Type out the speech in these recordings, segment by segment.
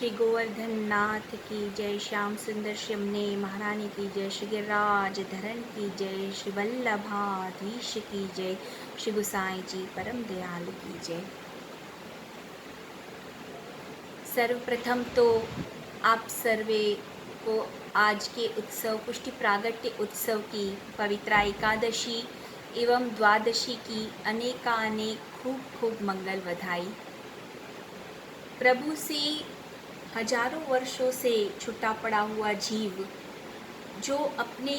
श्री गोवर्धन नाथ की जय, श्याम सुंदर श्यामने महारानी की जय, श्री गिरिराज धरण की जय, श्री वल्लभाधीश की जय, श्री गुसाई जी परम दयाल की जय। सर्वप्रथम तो आप सर्वे को आज के उत्सव पुष्टि प्रागट्य उत्सव की पवित्रा एकादशी एवं द्वादशी की अनेकानेक खूब खूब मंगल बधाई। प्रभु से हजारों वर्षों से छुटा पड़ा हुआ जीव जो अपने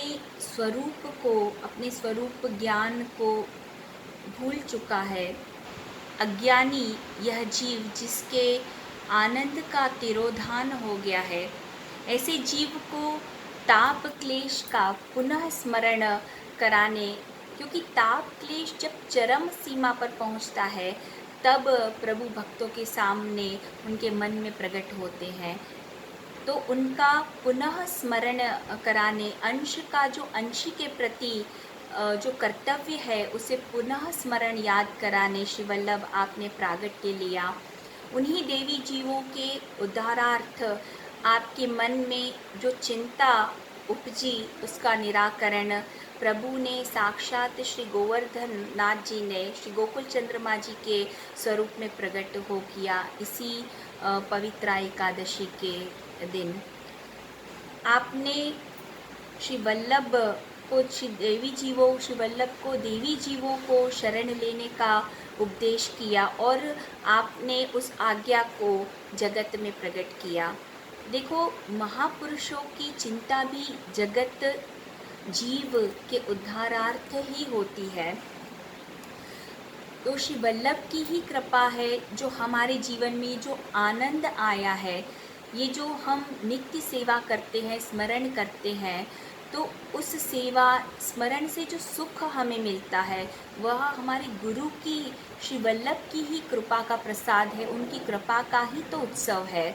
स्वरूप को, अपने स्वरूप ज्ञान को भूल चुका है, अज्ञानी यह जीव जिसके आनंद का तिरोधान हो गया है, ऐसे जीव को ताप क्लेश का पुनः स्मरण कराने, क्योंकि ताप क्लेश जब चरम सीमा पर पहुंचता है तब प्रभु भक्तों के सामने उनके मन में प्रकट होते हैं। तो उनका पुनः स्मरण कराने, अंश का जो अंशी के प्रति जो कर्तव्य है उसे पुनः स्मरण याद कराने श्री वल्लभ आपने प्रागट्य लिया। उन्हीं देवी जीवों के उद्धारार्थ आपके मन में जो चिंता उपजी उसका निराकरण प्रभु ने साक्षात श्री गोवर्धन नाथ जी ने श्री गोकुल चंद्रमा जी के स्वरूप में प्रकट हो किया इसी पवित्रा एकादशी के दिन। आपने श्री वल्लभ को श्री वल्लभ को देवी जीवों को शरण लेने का उपदेश किया और आपने उस आज्ञा को जगत में प्रकट किया। देखो, महापुरुषों की चिंता भी जगत जीव के उद्धारार्थ ही होती है। तो श्री वल्लभ की ही कृपा है जो हमारे जीवन में जो आनंद आया है, ये जो हम नित्य सेवा करते हैं, स्मरण करते हैं, तो उस सेवा स्मरण से जो सुख हमें मिलता है वह हमारे गुरु की, श्री वल्लभ की ही कृपा का प्रसाद है, उनकी कृपा का ही तो उत्सव है।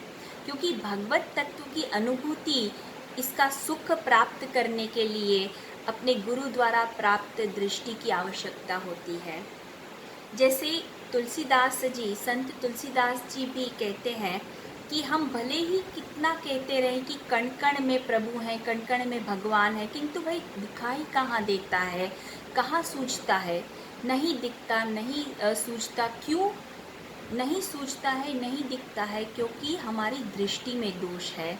क्योंकि भगवत तत्व की अनुभूति, इसका सुख प्राप्त करने के लिए अपने गुरु द्वारा प्राप्त दृष्टि की आवश्यकता होती है। जैसे तुलसीदास जी, संत तुलसीदास जी भी कहते हैं कि हम भले ही कितना कहते रहें कि कण कण में प्रभु हैं, कण कण में भगवान है, किंतु भाई दिखाई कहाँ देता है, कहाँ सूझता है? नहीं दिखता, नहीं सूझता। क्यों नहीं सूझता है, नहीं दिखता है? क्योंकि हमारी दृष्टि में दोष है।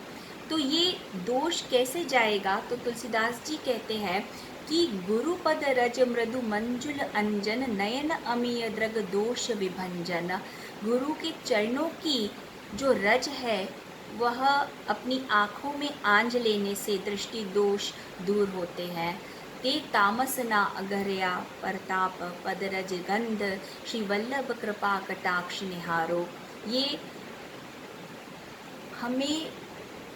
तो ये दोष कैसे जाएगा? तो तुलसीदास जी कहते हैं कि गुरुपद रज मृदु मंजुल अंजन नयन अमीय द्रग दोष विभंजन। गुरु के चरणों की जो रज है वह अपनी आँखों में आंज लेने से दृष्टि दोष दूर होते हैं। ते तामस ना अगरया परताप पदरज गंध श्री वल्लभ कृपा कटाक्ष निहारो। ये हमें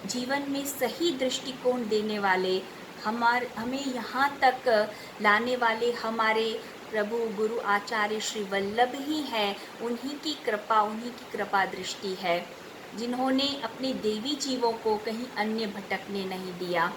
जीवन में सही दृष्टिकोण देने वाले, हमें यहाँ तक लाने वाले हमारे प्रभु गुरु आचार्य श्री वल्लभ ही हैं। उन्हीं की कृपा दृष्टि है, जिन्होंने अपने देवी जीवों को कहीं अन्य भटकने नहीं दिया।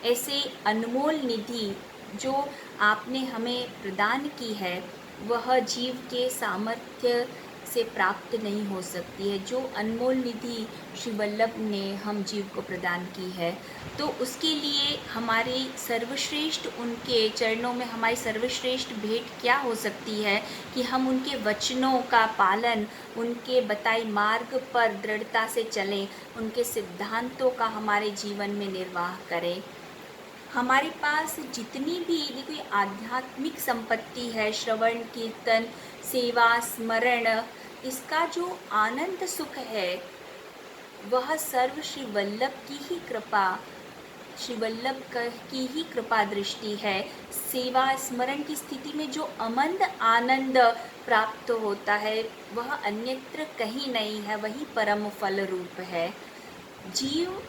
ऐसे अनमोल निधि जो आपने हमें प्रदान की है वह जीव के सामर्थ्य से प्राप्त नहीं हो सकती है। जो अनमोल निधि श्री वल्लभ ने हम जीव को प्रदान की है, तो उसके लिए हमारी सर्वश्रेष्ठ, उनके चरणों में हमारी सर्वश्रेष्ठ भेंट क्या हो सकती है कि हम उनके वचनों का पालन, उनके बताए मार्ग पर दृढ़ता से चलें, उनके सिद्धांतों का हमारे जीवन में निर्वाह करें। हमारे पास जितनी भी देखिए आध्यात्मिक संपत्ति है, श्रवण कीर्तन सेवा स्मरण, इसका जो आनंद सुख है वह सर्व श्री वल्लभ की ही कृपा, श्री वल्लभ की ही कृपा दृष्टि है। सेवा स्मरण की स्थिति में जो अमंद आनंद प्राप्त होता है वह अन्यत्र कहीं नहीं है, वही परम फल रूप है। जीव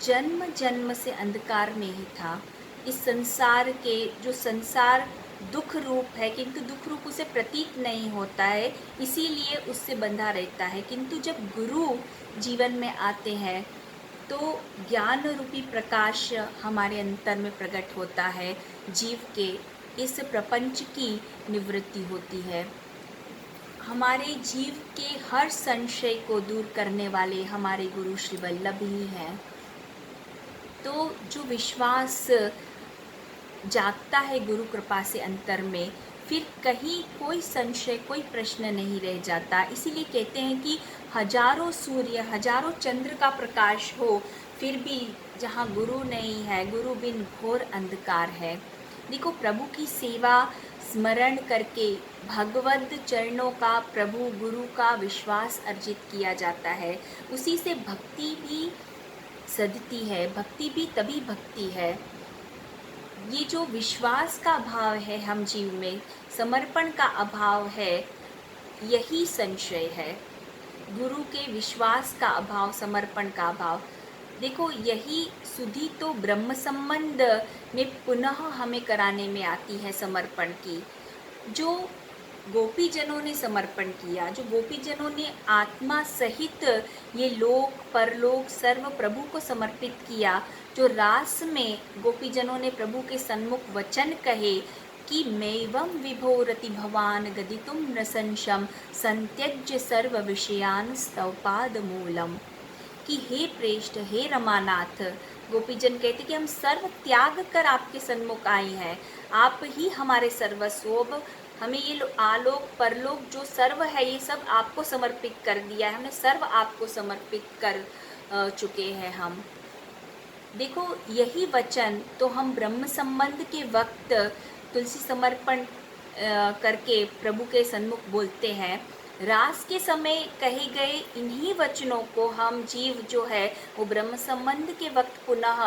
जन्म जन्म से अंधकार में ही था। इस संसार के जो संसार दुख रूप है, किंतु दुख रूप उसे प्रतीत नहीं होता है, इसीलिए उससे बंधा रहता है। किंतु जब गुरु जीवन में आते हैं तो ज्ञान रूपी प्रकाश हमारे अंतर में प्रकट होता है, जीव के इस प्रपंच की निवृत्ति होती है। हमारे जीव के हर संशय को दूर करने वाले हमारे गुरु श्री वल्लभ ही हैं। तो जो विश्वास जागता है गुरु कृपा से अंतर में, फिर कहीं कोई संशय, कोई प्रश्न नहीं रह जाता। इसीलिए कहते हैं कि हजारों सूर्य, हजारों चंद्र का प्रकाश हो, फिर भी जहाँ गुरु नहीं है, गुरु बिन घोर अंधकार है। देखो, प्रभु की सेवा स्मरण करके भगवद चरणों का, प्रभु गुरु का विश्वास अर्जित किया जाता है। उसी से भक्ति भी सधती है, भक्ति भी तभी भक्ति है। ये जो विश्वास का अभाव है हम जीव में, समर्पण का अभाव है, यही संशय है। गुरु के विश्वास का अभाव, समर्पण का अभाव। देखो, यही सुधि तो ब्रह्म संबंध में पुनः हमें कराने में आती है समर्पण की। जो गोपीजनों ने समर्पण किया, जो गोपीजनों ने आत्मा सहित ये लोक परलोक सर्व प्रभु को समर्पित किया, जो रास में गोपीजनों ने प्रभु के सन्मुख वचन कहे कि मैवं विभोरति भवान गदितुं न संशम संत्यज्य सर्व विषयान स्तवपाद मूलम, कि हे प्रेष्ठ, हे रमानाथ, गोपीजन कहते कि हम सर्व त्याग कर आपके सन्मुख आए हैं, आप ही हमारे सर्वस्व, हमें ये आलोक परलोक जो सर्व है ये सब आपको समर्पित कर दिया है, हमने सर्व आपको समर्पित कर चुके हैं हम। देखो, यही वचन तो हम ब्रह्म संबंध के वक्त तुलसी समर्पण करके प्रभु के सन्मुख बोलते हैं। रास के समय कहे गए इन्हीं वचनों को हम जीव जो है वो ब्रह्म संबंध के वक्त पुनः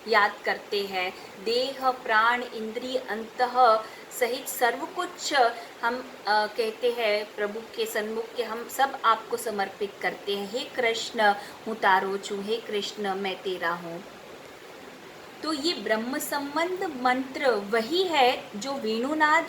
याद करते हैं। देह प्राण इंद्रिय अंतः सहित सर्व कुछ हम कहते हैं प्रभु के सन्मुख के हम सब आपको समर्पित करते हैं। हे कृष्ण हूँ तारो छू, हे कृष्ण मैं तेरा हूँ। तो ये ब्रह्म संबंध मंत्र वही है जो वेणुनाद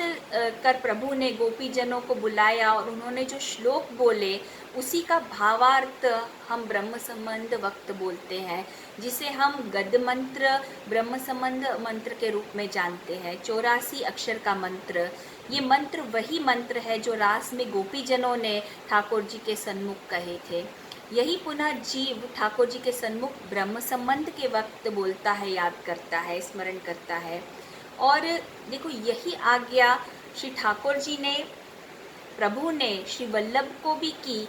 कर प्रभु ने गोपीजनों को बुलाया और उन्होंने जो श्लोक बोले उसी का भावार्थ हम ब्रह्म संबंध वक्त बोलते हैं, जिसे हम गद मंत्र ब्रह्म संबंध मंत्र के रूप में जानते हैं। 84 अक्षर का मंत्र, ये मंत्र वही मंत्र है जो रास में गोपीजनों ने ठाकुर जी के सन्मुख कहे थे। यही पुनः जीव ठाकुर जी के सन्मुख ब्रह्म संबंध के वक्त बोलता है, याद करता है, स्मरण करता है। और देखो, यही आज्ञा श्री ठाकुर जी ने, प्रभु ने श्री वल्लभ को भी की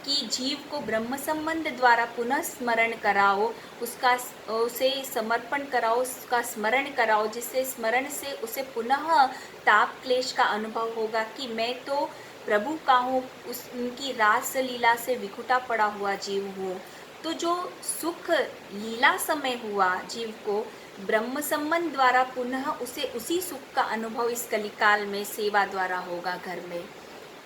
कि जीव को ब्रह्म संबंध द्वारा पुनः स्मरण कराओ, उसे समर्पण कराओ, उसका स्मरण कराओ, जिससे स्मरण से उसे पुनः ताप क्लेश का अनुभव होगा कि मैं तो प्रभु का हूँ, उनकी रास लीला से विखुटा पड़ा हुआ जीव हूँ। तो जो सुख लीला समय हुआ जीव को, ब्रह्म संबंध द्वारा पुनः उसे उसी सुख का अनुभव इस कलिकाल में सेवा द्वारा होगा घर में।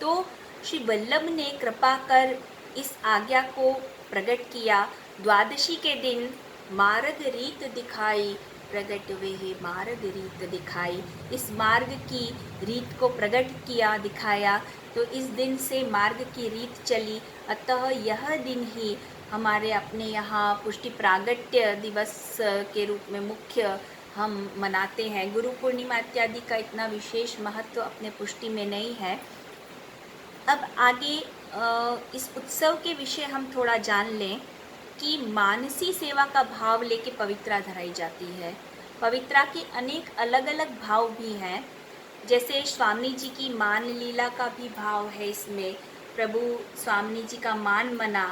तो श्री वल्लभ ने कृपा कर इस आज्ञा को प्रकट किया। द्वादशी के दिन मार्ग रीत दिखाई, प्रगट वे मार्ग रीत दिखाई, इस मार्ग की रीत को प्रकट किया, दिखाया। तो इस दिन से मार्ग की रीत चली। अतः यह दिन ही हमारे अपने यहाँ पुष्टि प्रागट्य दिवस के रूप में मुख्य हम मनाते हैं। गुरु पूर्णिमा इत्यादि का इतना विशेष महत्व अपने पुष्टि में नहीं है। अब आगे इस उत्सव के विषय हम थोड़ा जान लें कि मानसी सेवा का भाव लेके पवित्रा धराई जाती है। पवित्रा के अनेक अलग अलग भाव भी हैं, जैसे स्वामी जी की मान लीला का भी भाव है इसमें। प्रभु स्वामी जी का मान मना,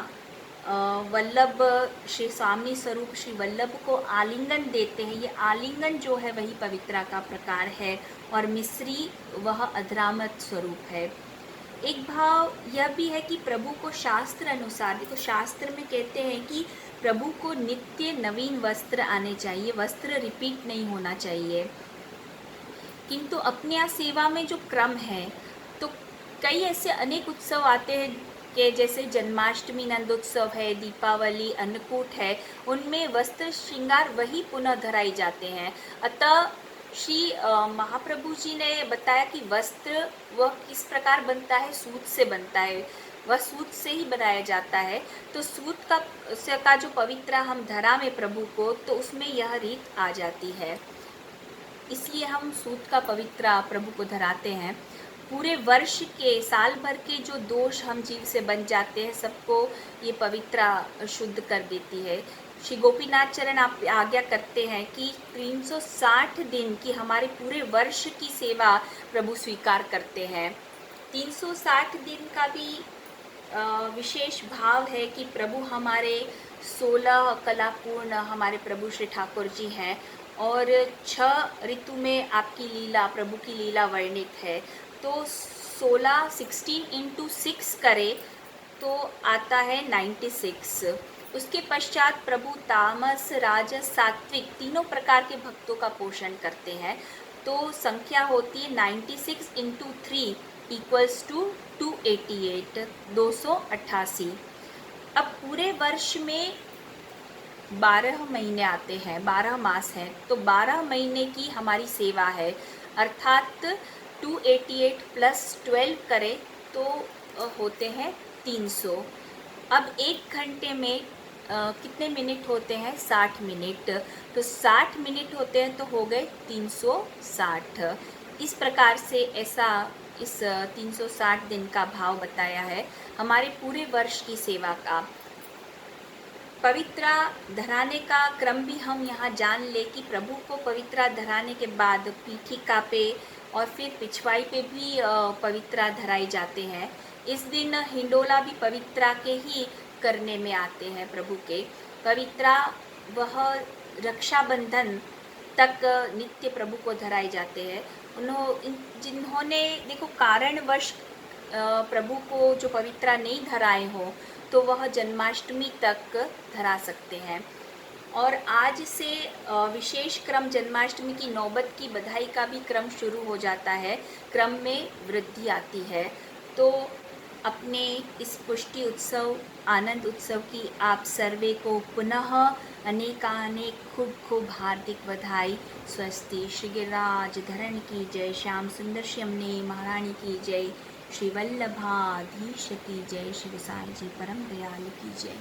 वल्लभ श्री स्वामी स्वरूप श्री वल्लभ को आलिंगन देते हैं। ये आलिंगन जो है वही पवित्रा का प्रकार है, और मिश्री वह अधरामत स्वरूप है। एक भाव यह भी है कि प्रभु को शास्त्र अनुसार, देखो शास्त्र में कहते हैं कि प्रभु को नित्य नवीन वस्त्र आने चाहिए, वस्त्र रिपीट नहीं होना चाहिए। किंतु अपने यहाँ सेवा में जो क्रम है, तो कई ऐसे अनेक उत्सव आते हैं कि जैसे जन्माष्टमी नंदोत्सव है, दीपावली, अन्नकूट है, उनमें वस्त्र श्रृंगार वही पुनः धराई जाते हैं। अतः श्री महाप्रभु जी ने बताया कि वस्त्र वह किस प्रकार बनता है, सूत से बनता है, वह सूत से ही बनाया जाता है। तो सूत का जो पवित्रा हम धरा में प्रभु को, तो उसमें यह रीत आ जाती है, इसलिए हम सूत का पवित्रा प्रभु को धराते हैं। पूरे वर्ष के, साल भर के जो दोष हम जीव से बन जाते हैं, सबको ये पवित्रा शुद्ध कर देती है। श्री गोपीनाथ चरण आप आज्ञा करते हैं कि 360 दिन की हमारे पूरे वर्ष की सेवा प्रभु स्वीकार करते हैं। 360 दिन का भी विशेष भाव है कि प्रभु हमारे 16 कलापूर्ण हमारे प्रभु श्री ठाकुर जी हैं और 6 ऋतु में आपकी लीला, प्रभु की लीला वर्णित है। तो 16 इंटू 6 करें तो आता है 96। उसके पश्चात प्रभु तामस, राजस, सात्विक तीनों प्रकार के भक्तों का पोषण करते हैं। तो संख्या होती है 96 इंटू 3 इक्वल्स टू 288, 288। अब पूरे वर्ष में 12 महीने आते हैं, 12 मास हैं, तो 12 महीने की हमारी सेवा है, अर्थात 288 प्लस 12 करें तो होते हैं 300। अब 1 घंटे में कितने मिनट होते हैं? 60 मिनट। तो 60 मिनट होते हैं तो हो गए 360। इस प्रकार से ऐसा इस 360 दिन का भाव बताया है हमारे पूरे वर्ष की सेवा का। पवित्रा धराने का क्रम भी हम यहाँ जान ले कि प्रभु को पवित्रा धराने के बाद पीठिका पे और फिर पिछवाई पे भी पवित्रा धराए जाते हैं। इस दिन हिंडोला भी पवित्रा के ही करने में आते हैं प्रभु के। पवित्रा वह रक्षाबंधन तक नित्य प्रभु को धराए जाते हैं। जिन्होंने देखो कारणवश प्रभु को जो पवित्रा नहीं धराए हो तो वह जन्माष्टमी तक धरा सकते हैं। और आज से विशेष क्रम जन्माष्टमी की नौबत की बधाई का भी क्रम शुरू हो जाता है, क्रम में वृद्धि आती है। तो अपने इस पुष्टि उत्सव, आनंद उत्सव की आप सर्वे को पुनः अनेकानेक खूब खूब हार्दिक बधाई। स्वस्ति। श्री गिरिराज धरण की जय, श्याम सुंदर श्यामने महारानी की जय, श्री वल्लभाधीश की जय, श्री साईं जी परम दयाल की जय।